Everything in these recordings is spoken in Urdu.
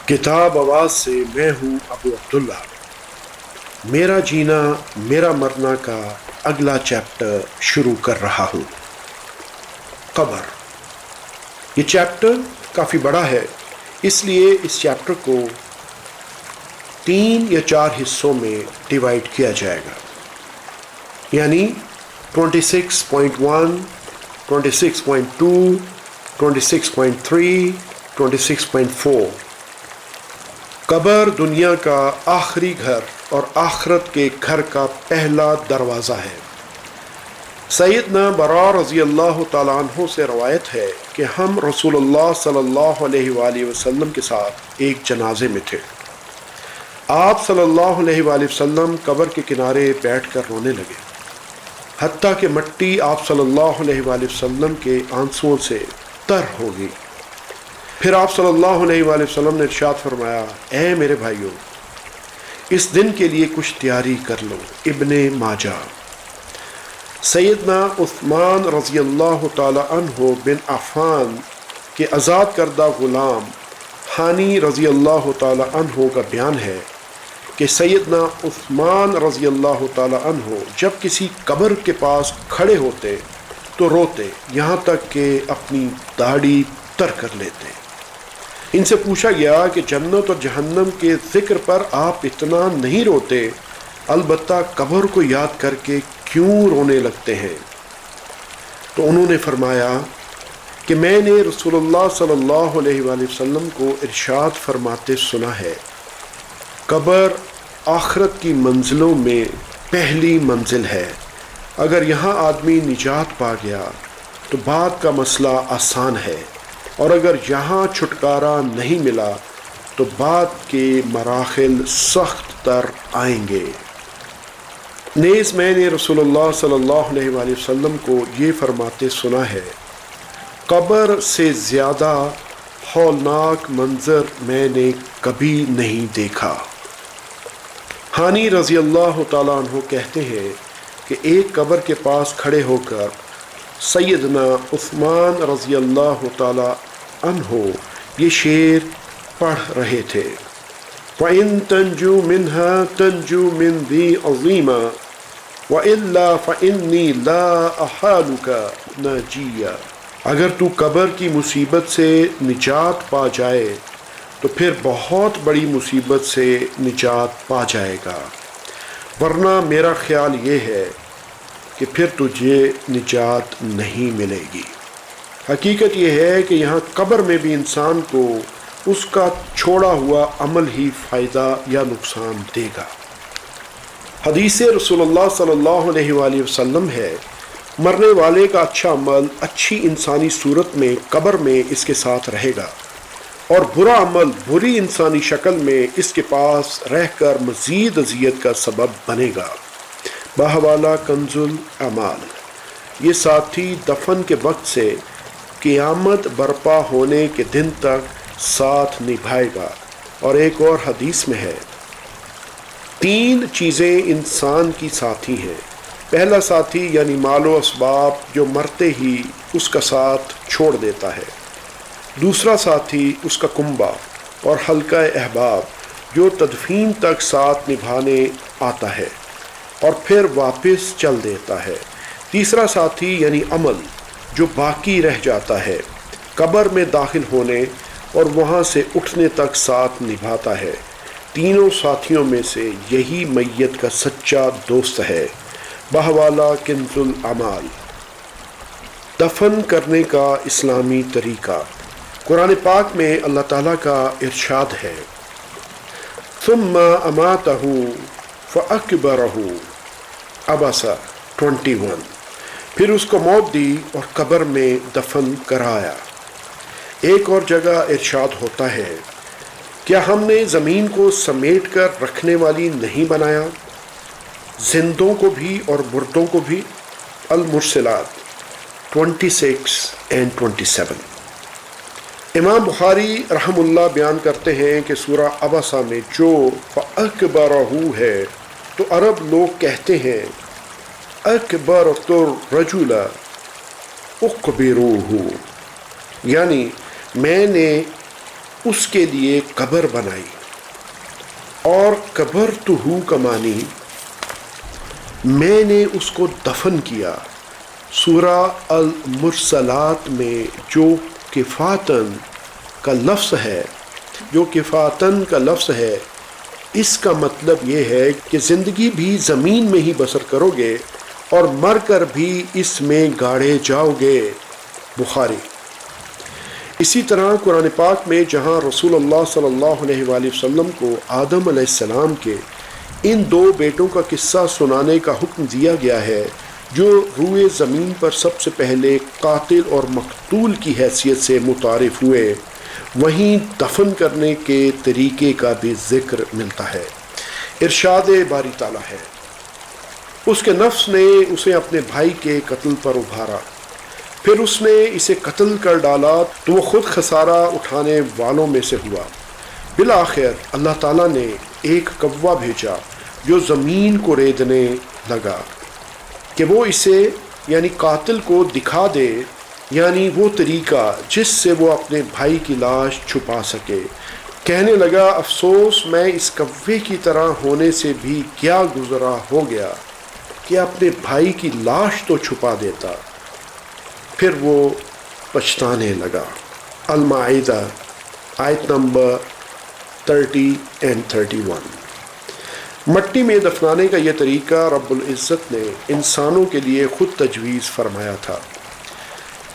کتاب آواز سے میں ہوں ابو عبداللہ۔ میرا جینا میرا مرنا کا اگلا چیپٹر شروع کر رہا ہوں۔ قبر۔ یہ چیپٹر کافی بڑا ہے، اس لیے اس چیپٹر کو 3 یا 4 حصوں میں ڈیوائیڈ کیا جائے گا، یعنی 26.1، 26.2، 26.3، 26.4۔ قبر دنیا کا آخری گھر اور آخرت کے گھر کا پہلا دروازہ ہے۔ سیدنا برا رضی اللہ تعالیٰ عنہ سے روایت ہے کہ ہم رسول اللہ صلی اللہ علیہ وآلہ وسلم کے ساتھ ایک جنازے میں تھے۔ آپ صلی اللہ علیہ وآلہ وسلم قبر کے کنارے بیٹھ کر رونے لگے، حتیٰ کہ مٹی آپ صلی اللہ علیہ وآلہ وسلم کے آنسوؤں سے تر ہو گئی۔ پھر آپ صلی اللہ علیہ وآلہ وسلم نے ارشاد فرمایا، اے میرے بھائیوں، اس دن کے لیے کچھ تیاری کر لو۔ ابن ماجہ۔ سیدنا عثمان رضی اللہ تعالی عنہ بن عفان کے آزاد کردہ غلام ہانی رضی اللہ تعالی عنہ کا بیان ہے کہ سیدنا عثمان رضی اللہ تعالی عنہ جب کسی قبر کے پاس کھڑے ہوتے تو روتے، یہاں تک کہ اپنی داڑھی تر کر لیتے۔ ان سے پوچھا گیا کہ جنت اور جہنم کے ذکر پر آپ اتنا نہیں روتے، البتہ قبر کو یاد کر کے کیوں رونے لگتے ہیں؟ تو انہوں نے فرمایا کہ میں نے رسول اللہ صلی اللہ علیہ وآلہ وسلم کو ارشاد فرماتے سنا ہے، قبر آخرت کی منزلوں میں پہلی منزل ہے۔ اگر یہاں آدمی نجات پا گیا تو بعد کا مسئلہ آسان ہے، اور اگر یہاں چھٹکارا نہیں ملا تو بعد کے مراحل سخت تر آئیں گے۔ نیز میں نے رسول اللہ صلی اللہ علیہ وآلہ وسلم کو یہ فرماتے سنا ہے، قبر سے زیادہ ہولناک منظر میں نے کبھی نہیں دیکھا۔ ہانی رضی اللہ تعالیٰ عنہ کہتے ہیں کہ ایک قبر کے پاس کھڑے ہو کر سیدنا عثمان رضی اللہ تعالیٰ عنہ یہ شعر پڑھ رہے تھے، وَإِن تَنْجُو مِنْهَا تَنْجُو مِنْ ذِي عَظِيمًا وَإِلَّا فَإِنِّي لَا أَحَالُكَ نَاجِيًّا۔ اگر تو قبر کی مصیبت سے نجات پا جائے تو پھر بہت بڑی مصیبت سے نجات پا جائے گا، ورنہ میرا خیال یہ ہے کہ پھر تجھے نجات نہیں ملے گی۔ حقیقت یہ ہے کہ یہاں قبر میں بھی انسان کو اس کا چھوڑا ہوا عمل ہی فائدہ یا نقصان دے گا۔ حدیث رسول اللہ صلی اللہ علیہ وآلہ وسلم ہے، مرنے والے کا اچھا عمل اچھی انسانی صورت میں قبر میں اس کے ساتھ رہے گا، اور برا عمل بری انسانی شکل میں اس کے پاس رہ کر مزید اذیت کا سبب بنے گا۔ بحوالہ کنز الاعمال۔ یہ ساتھی دفن کے وقت سے قیامت برپا ہونے کے دن تک ساتھ نبھائے گا۔ اور ایک اور حدیث میں ہے، 3 چیزیں انسان کی ساتھی ہیں۔ پہلا ساتھی یعنی مال و اسباب جو مرتے ہی اس کا ساتھ چھوڑ دیتا ہے۔ دوسرا ساتھی اس کا کنبہ اور حلقہ احباب جو تدفین تک ساتھ نبھانے آتا ہے اور پھر واپس چل دیتا ہے۔ تیسرا ساتھی یعنی عمل جو باقی رہ جاتا ہے، قبر میں داخل ہونے اور وہاں سے اٹھنے تک ساتھ نبھاتا ہے۔ تینوں ساتھیوں میں سے یہی میت کا سچا دوست ہے۔ بحوالہ کنز الاعمال۔ دفن کرنے کا اسلامی طریقہ۔ قرآن پاک میں اللہ تعالیٰ کا ارشاد ہے، ثم اماتہ فاکبرہ، عبسہ 21۔ پھر اس کو موت دی اور قبر میں دفن کرایا۔ ایک اور جگہ ارشاد ہوتا ہے، کیا ہم نے زمین کو سمیٹ کر رکھنے والی نہیں بنایا، زندوں کو بھی اور مردوں کو بھی؟ المرسلات 26-27۔ امام بخاری رحم اللہ بیان کرتے ہیں کہ سورہ عبسہ میں جو فَأَكْبَرَهُ ہے تو عرب لوگ کہتے ہیں اکبرت الرجل اقبروہ، یعنی میں نے اس کے لیے قبر بنائی، اور قبر تو ہو کا معنی میں نے اس کو دفن کیا۔ سورہ المرسلات میں جو کفاتن کا لفظ ہے اس کا مطلب یہ ہے کہ زندگی بھی زمین میں ہی بسر کرو گے اور مر کر بھی اس میں گاڑے جاؤ گے، بخاری۔ اسی طرح قرآن پاک میں جہاں رسول اللہ صلی اللہ علیہ وآلہ وسلم کو آدم علیہ السلام کے ان دو بیٹوں کا قصہ سنانے کا حکم دیا گیا ہے جو روئے زمین پر سب سے پہلے قاتل اور مقتول کی حیثیت سے متعارف ہوئے، وہیں دفن کرنے کے طریقے کا بھی ذکر ملتا ہے۔ ارشاد باری تعالیٰ ہے، اس کے نفس نے اسے اپنے بھائی کے قتل پر ابھارا، پھر اس نے اسے قتل کر ڈالا تو وہ خود خسارہ اٹھانے والوں میں سے ہوا۔ بالآخر اللہ تعالیٰ نے ایک کوا بھیجا جو زمین کو ریدنے لگا کہ وہ اسے یعنی قاتل کو دکھا دے، یعنی وہ طریقہ جس سے وہ اپنے بھائی کی لاش چھپا سکے۔ کہنے لگا، افسوس میں اس کوے کی طرح ہونے سے بھی کیا گزرا ہو گیا کہ اپنے بھائی کی لاش تو چھپا دیتا۔ پھر وہ پچھتانے لگا۔ المائدہ آیت نمبر 30 and 31۔ مٹی میں دفنانے کا یہ طریقہ رب العزت نے انسانوں کے لیے خود تجویز فرمایا تھا۔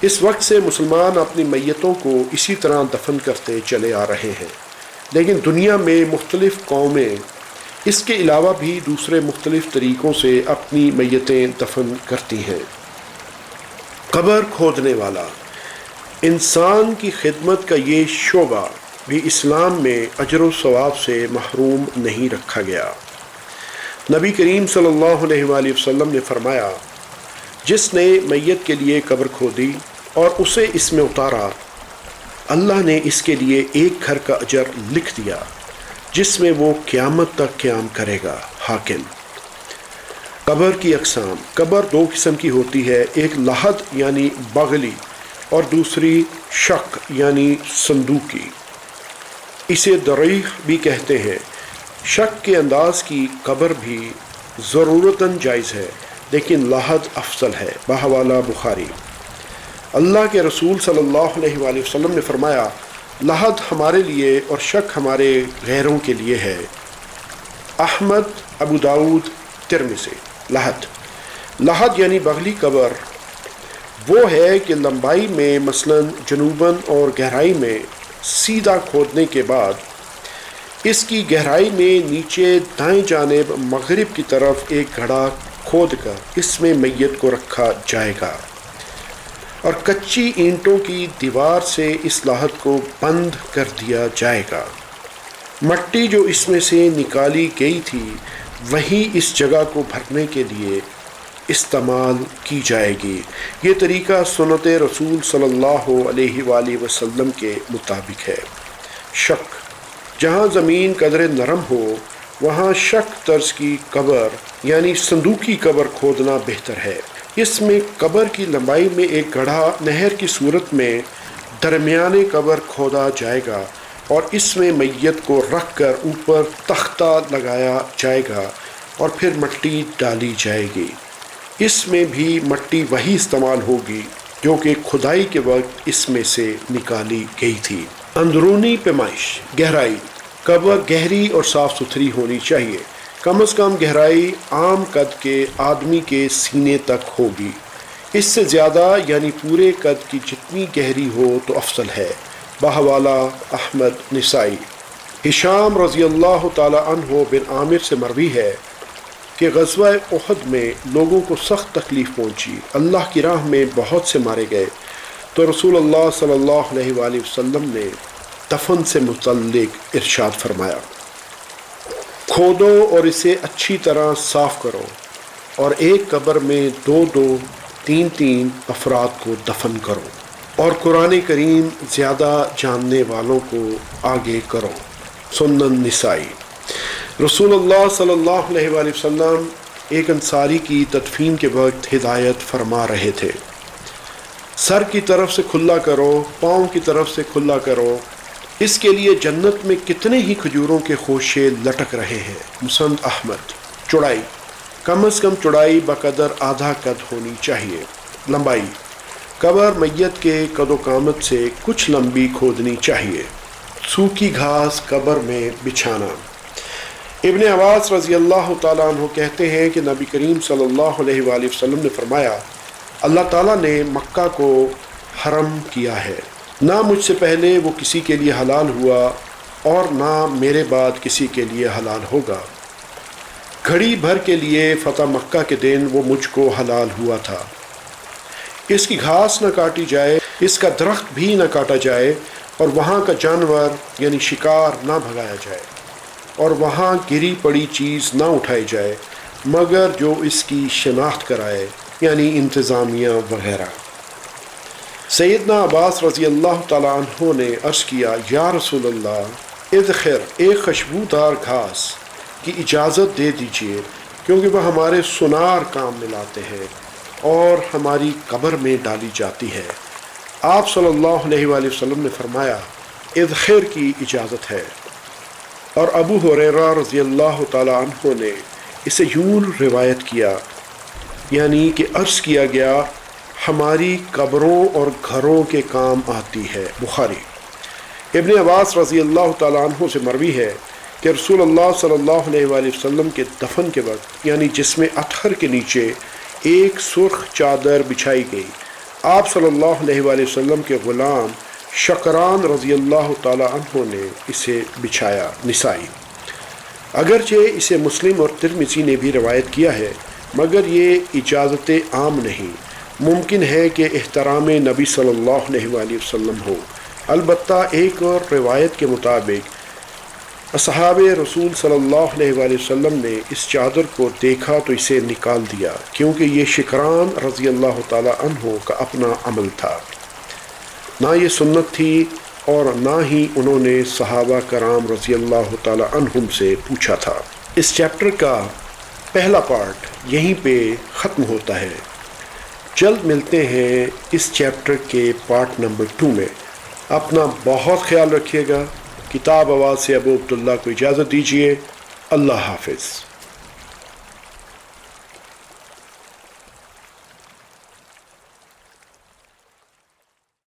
اس وقت سے مسلمان اپنی میتوں کو اسی طرح دفن کرتے چلے آ رہے ہیں، لیکن دنیا میں مختلف قومیں اس کے علاوہ بھی دوسرے مختلف طریقوں سے اپنی میتیں دفن کرتی ہیں۔ قبر کھودنے والا، انسان کی خدمت کا یہ شعبہ بھی اسلام میں اجر و ثواب سے محروم نہیں رکھا گیا۔ نبی کریم صلی اللہ علیہ وآلہ وسلم نے فرمایا، جس نے میت کے لیے قبر کھودی اور اسے اس میں اتارا، اللہ نے اس کے لیے ایک گھر کا اجر لکھ دیا جس میں وہ قیامت تک قیام کرے گا۔ حاکم۔ قبر کی اقسام۔ قبر دو قسم کی ہوتی ہے، ایک لحد یعنی بغلی اور دوسری شق یعنی صندوقی۔ اسے دریغ بھی کہتے ہیں۔ شق کے انداز کی قبر بھی ضرورتاً جائز ہے، لیکن لحد افضل ہے، بحوالہ بخاری۔ اللہ کے رسول صلی اللہ علیہ وآلہ وسلم نے فرمایا، لحد ہمارے لیے اور شق ہمارے غیروں کے لیے ہے۔ احمد، ابو داؤد، ترمذی۔ لحد یعنی بغلی قبر وہ ہے کہ لمبائی میں مثلاً جنوباً اور گہرائی میں سیدھا کھودنے کے بعد اس کی گہرائی میں نیچے دائیں جانب مغرب کی طرف ایک گڑھا کھود کر اس میں میت کو رکھا جائے گا، اور کچی اینٹوں کی دیوار سے اس لحد کو بند کر دیا جائے گا۔ مٹی جو اس میں سے نکالی گئی تھی وہی اس جگہ کو بھرنے کے لیے استعمال کی جائے گی۔ یہ طریقہ سنت رسول صلی اللہ علیہ وآلہ وسلم کے مطابق ہے۔ شق، جہاں زمین قدر نرم ہو وہاں شق طرز کی قبر یعنی صندوقی قبر کھودنا بہتر ہے۔ اس میں قبر کی لمبائی میں ایک گڑھا نہر کی صورت میں درمیانے قبر کھودا جائے گا اور اس میں میت کو رکھ کر اوپر تختہ لگایا جائے گا اور پھر مٹی ڈالی جائے گی۔ اس میں بھی مٹی وہی استعمال ہوگی جو کہ کھدائی کے وقت اس میں سے نکالی گئی تھی۔ اندرونی پیمائش، گہرائی۔ قبر گہری اور صاف ستھری ہونی چاہیے، کم از کم گہرائی عام قد کے آدمی کے سینے تک ہوگی۔ اس سے زیادہ یعنی پورے قد کی جتنی گہری ہو تو افضل ہے، بحوالہ احمد نسائی۔ ہشام رضی اللہ تعالی عنہ بن عامر سے مروی ہے کہ غزوہ احد میں لوگوں کو سخت تکلیف پہنچی، اللہ کی راہ میں بہت سے مارے گئے، تو رسول اللہ صلی اللہ علیہ وآلہ وسلم نے دفن سے متعلق ارشاد فرمایا، کھودو اور اسے اچھی طرح صاف کرو اور ایک قبر میں 2-2 3-3 افراد کو دفن کرو اور قرآن کریم زیادہ جاننے والوں کو آگے کرو۔ سنن نسائی۔ رسول اللہ صلی اللہ علیہ وآلہ وسلم ایک انصاری کی تدفین کے وقت ہدایت فرما رہے تھے، سر کی طرف سے کھلا کرو، پاؤں کی طرف سے کھلا کرو اس کے لیے جنت میں کتنے ہی کھجوروں کے خوشے لٹک رہے ہیں۔ مسند احمد۔ چوڑائی، کم از کم چوڑائی بقدر آدھا قد ہونی چاہیے۔ لمبائی، قبر میت کے قد و قامت سے کچھ لمبی کھودنی چاہیے۔ سوکھی گھاس قبر میں بچھانا۔ ابن عباس رضی اللہ تعالیٰ عنہ کہتے ہیں کہ نبی کریم صلی اللہ علیہ وآلہ وسلم نے فرمایا، اللہ تعالیٰ نے مکہ کو حرم کیا ہے، نہ مجھ سے پہلے وہ کسی کے لیے حلال ہوا اور نہ میرے بعد کسی کے لیے حلال ہوگا۔ گھڑی بھر کے لیے فتح مکہ کے دن وہ مجھ کو حلال ہوا تھا۔ اس کی گھاس نہ کاٹی جائے، اس کا درخت بھی نہ کاٹا جائے، اور وہاں کا جانور یعنی شکار نہ بھگایا جائے، اور وہاں گری پڑی چیز نہ اٹھائی جائے مگر جو اس کی شناخت کرائے، یعنی انتظامیہ وغیرہ۔ سیدنا عباس رضی اللہ تعالیٰ عنہ نے عرض کیا، یا رسول اللہ، ادخر، ایک خوشبودار گھاس کی اجازت دے دیجئے، کیونکہ وہ ہمارے سونار کام میں لاتے ہیں اور ہماری قبر میں ڈالی جاتی ہے۔ آپ صلی اللہ علیہ وآلہ وسلم نے فرمایا، ادخر کی اجازت ہے۔ اور ابو ہریرہ رضی اللہ تعالیٰ عنہ نے اسے یوں روایت کیا، یعنی کہ عرض کیا گیا، ہماری قبروں اور گھروں کے کام آتی ہے۔ بخاری۔ ابن عباس رضی اللہ تعالیٰ عنہ سے مروی ہے کہ رسول اللہ صلی اللہ علیہ وآلہ وسلم کے دفن کے وقت، یعنی جسم اطہر کے نیچے ایک سرخ چادر بچھائی گئی، آپ صلی اللہ علیہ وآلہ وسلم کے غلام شکران رضی اللہ تعالیٰ عنہ نے اسے بچھایا۔ نسائی۔ اگرچہ اسے مسلم اور ترمذی نے بھی روایت کیا ہے، مگر یہ اجازت عام نہیں، ممکن ہے کہ احترام نبی صلی اللہ علیہ وآلہ وسلم ہو۔ البتہ ایک اور روایت کے مطابق اصحاب رسول صلی اللہ علیہ وآلہ وسلم نے اس چادر کو دیکھا تو اسے نکال دیا، کیونکہ یہ شکران رضی اللہ تعالیٰ عنہ کا اپنا عمل تھا، نہ یہ سنت تھی اور نہ ہی انہوں نے صحابہ کرام رضی اللہ تعالیٰ عنہم سے پوچھا تھا۔ اس چیپٹر کا پہلا پارٹ یہیں پہ ختم ہوتا ہے۔ جلد ملتے ہیں اس چیپٹر کے پارٹ نمبر 2 میں۔ اپنا بہت خیال رکھیے گا۔ کتاب آواز سے ابو عبداللہ کو اجازت دیجیے۔ اللہ حافظ۔